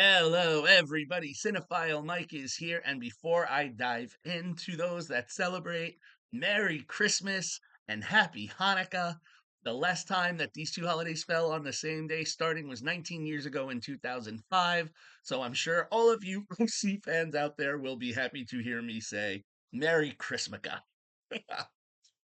Hello, everybody. Cinephile Mike is here. And before I dive into those that celebrate, Merry Christmas and Happy Hanukkah. The last time that these two holidays fell on the same day starting was 19 years ago in 2005. So I'm sure all of you Brucey fans out there will be happy to hear me say Merry Christmaka.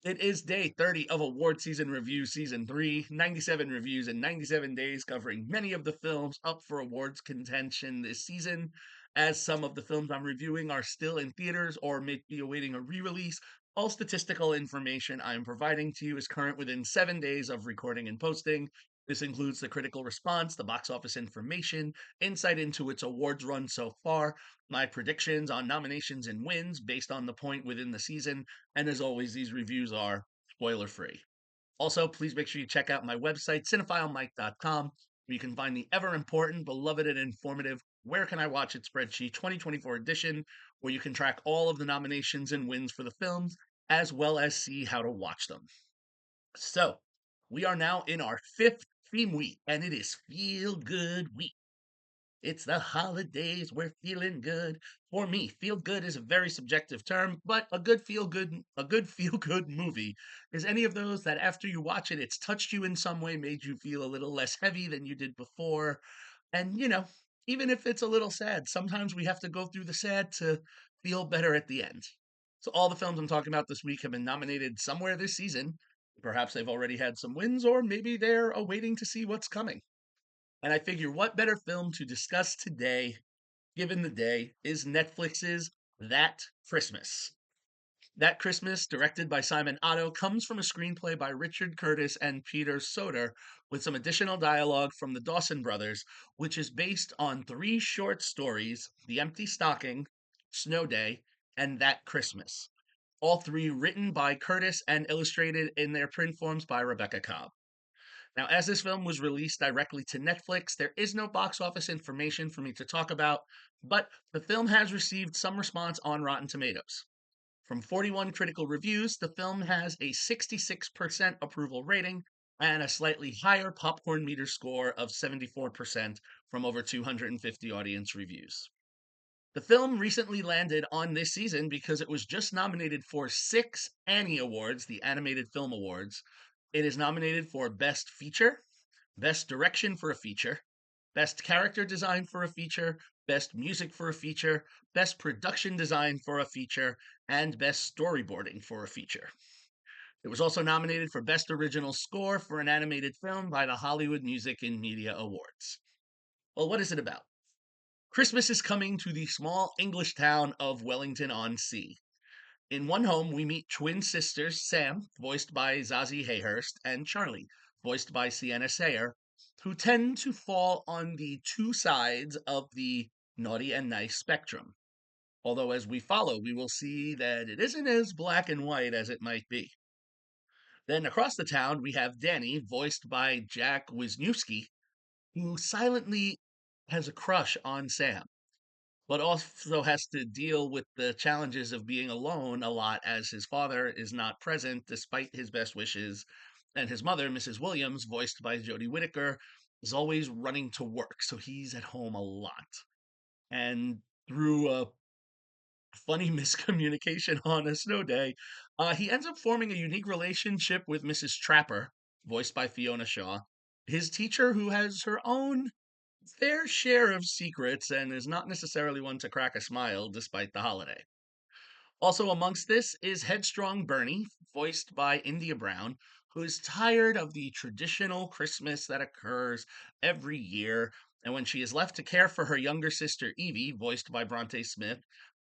It is day 30 of Award Season Review Season 3, 97 reviews in 97 days, covering many of the films up for awards contention this season. As some of the films I'm reviewing are still in theaters or may be awaiting a re release, all statistical information I am providing to you is current within 7 days of recording and posting. This includes the critical response, the box office information, insight into its awards run so far, my predictions on nominations and wins based on the point within the season, and as always, these reviews are spoiler free. Also, please make sure you check out my website, cinephilemike.com, where you can find the ever important, beloved, and informative Where Can I Watch It spreadsheet 2024 edition, where you can track all of the nominations and wins for the films, as well as see how to watch them. So, we are now in our fifth theme week, and it is Feel Good Week. It's the holidays, we're feeling good. For me, feel good is a very subjective term, but a good feel good movie is any of those that after you watch it, it's touched you in some way, made you feel a little less heavy than you did before. And even if it's a little sad, sometimes we have to go through the sad to feel better at the end. So all the films I'm talking about this week have been nominated somewhere this season. Perhaps they've already had some wins, or maybe they're awaiting to see what's coming. And I figure what better film to discuss today, given the day, is Netflix's That Christmas. That Christmas, directed by Simon Otto, comes from a screenplay by Richard Curtis and Peter Soder, with some additional dialogue from the Dawson brothers, which is based on three short stories: The Empty Stocking, Snow Day, and That Christmas. All three written by Curtis and illustrated in their print forms by Rebecca Cobb. Now, as this film was released directly to Netflix, there is no box office information for me to talk about, but the film has received some response on Rotten Tomatoes. From 41 critical reviews, the film has a 66% approval rating and a slightly higher popcorn meter score of 74% from over 250 audience reviews. The film recently landed on this season because it was just nominated for 6 Annie Awards, the Animated Film Awards. It is nominated for Best Feature, Best Direction for a Feature, Best Character Design for a Feature, Best Music for a Feature, Best Production Design for a Feature, and Best Storyboarding for a Feature. It was also nominated for Best Original Score for an Animated Film by the Hollywood Music and Media Awards. Well, what is it about? Christmas is coming to the small English town of Wellington-on-Sea. In one home, we meet twin sisters, Sam, voiced by Zazie Hayhurst, and Charlie, voiced by Sienna Sayer, who tend to fall on the two sides of the naughty and nice spectrum. Although, as we follow, we will see that it isn't as black and white as it might be. Then across the town, we have Danny, voiced by Jack Wisniewski, who silently has a crush on Sam, but also has to deal with the challenges of being alone a lot as his father is not present despite his best wishes, and his mother, Mrs. Williams, voiced by Jodie Whittaker, is always running to work, so he's at home a lot. And through a funny miscommunication on a snow day, he ends up forming a unique relationship with Mrs. Trapper, voiced by Fiona Shaw, his teacher who has her own fair share of secrets and is not necessarily one to crack a smile despite the holiday. Also amongst this is Headstrong Bernie, voiced by India Brown, who is tired of the traditional Christmas that occurs every year. And when she is left to care for her younger sister Evie, voiced by Bronte Smith,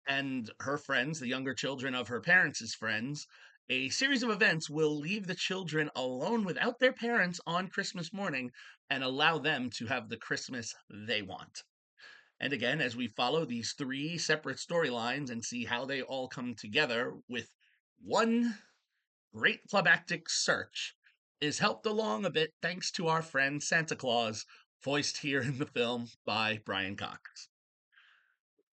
and her friends, the younger children of her parents' friends, a series of events will leave the children alone without their parents on Christmas morning and allow them to have the Christmas they want. And again, as we follow these three separate storylines and see how they all come together with one great climactic search, is helped along a bit thanks to our friend Santa Claus, voiced here in the film by Brian Cox.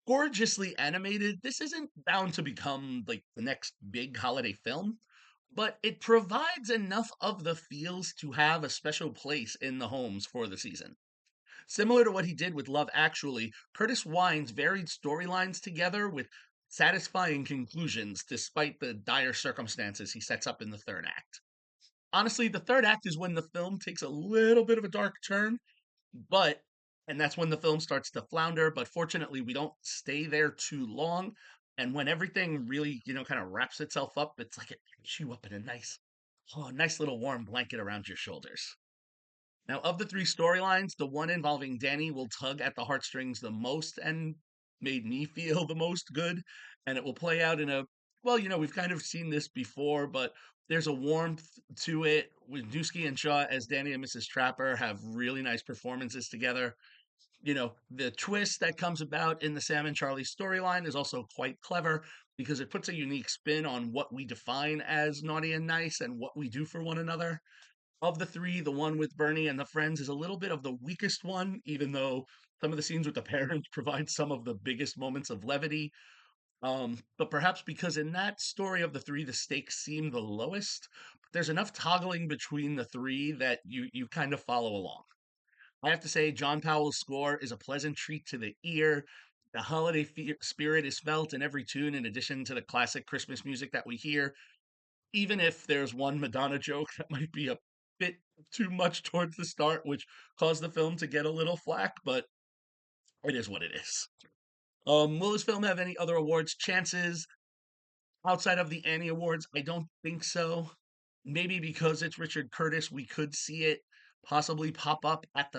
Gorgeously animated, this isn't bound to become like the next big holiday film, but it provides enough of the feels to have a special place in the homes for the season. Similar to what he did with Love Actually, Curtis winds varied storylines together with satisfying conclusions despite the dire circumstances he sets up in the third act. Honestly, the third act is when the film takes a little bit of a dark turn, but and that's when the film starts to flounder, but fortunately we don't stay there too long. And when everything really, kind of wraps itself up, it's like it wraps you up in a nice little warm blanket around your shoulders. Now, of the three storylines, the one involving Danny will tug at the heartstrings the most and made me feel the most good. And it will play out in well, we've kind of seen this before, but there's a warmth to it. With Dusky and Shaw as Danny and Mrs. Trapper have really nice performances together. The twist that comes about in the Sam and Charlie storyline is also quite clever because it puts a unique spin on what we define as naughty and nice and what we do for one another. Of the three, the one with Bernie and the friends is a little bit of the weakest one, even though some of the scenes with the parents provide some of the biggest moments of levity. But perhaps because in that story of the three, the stakes seem the lowest, there's enough toggling between the three that you kind of follow along. I have to say, John Powell's score is a pleasant treat to the ear. The holiday spirit is felt in every tune, in addition to the classic Christmas music that we hear, even if there's one Madonna joke that might be a bit too much towards the start, which caused the film to get a little flack, but it is what it is. Will this film have any other awards chances outside of the Annie Awards? I don't think so. Maybe because it's Richard Curtis, we could see it possibly pop up at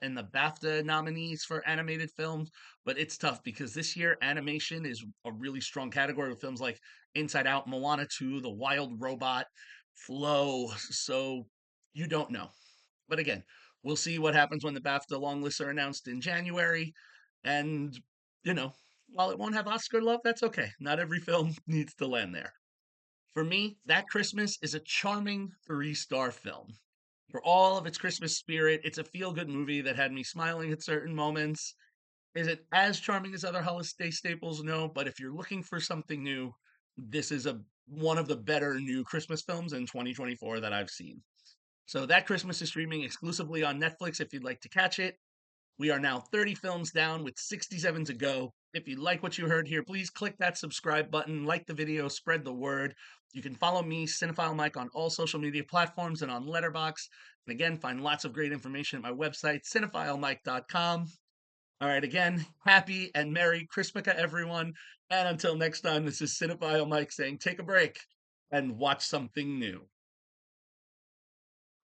in the BAFTA nominees for animated films, but it's tough because this year animation is a really strong category with films like Inside Out, Moana 2, The Wild Robot, Flow. So you don't know. But again, we'll see what happens when the BAFTA long lists are announced in January. And, you know, while it won't have Oscar love, that's okay. Not every film needs to land there. For me, That Christmas is a charming 3-star film. For all of its Christmas spirit, it's a feel good movie that had me smiling at certain moments. Is it as charming as other holiday staples? No, but if you're looking for something new, this is one of the better new Christmas films in 2024 that I've seen. So That Christmas is streaming exclusively on Netflix if you'd like to catch it. We are now 30 films down with 67 to go. If you like what you heard here, please click that subscribe button, like the video, spread the word. You can follow me, Cinephile Mike, on all social media platforms and on Letterboxd. And again, find lots of great information at my website, cinephilemike.com. All right, again, happy and Merry Christmas, everyone. And until next time, this is Cinephile Mike saying take a break and watch something new.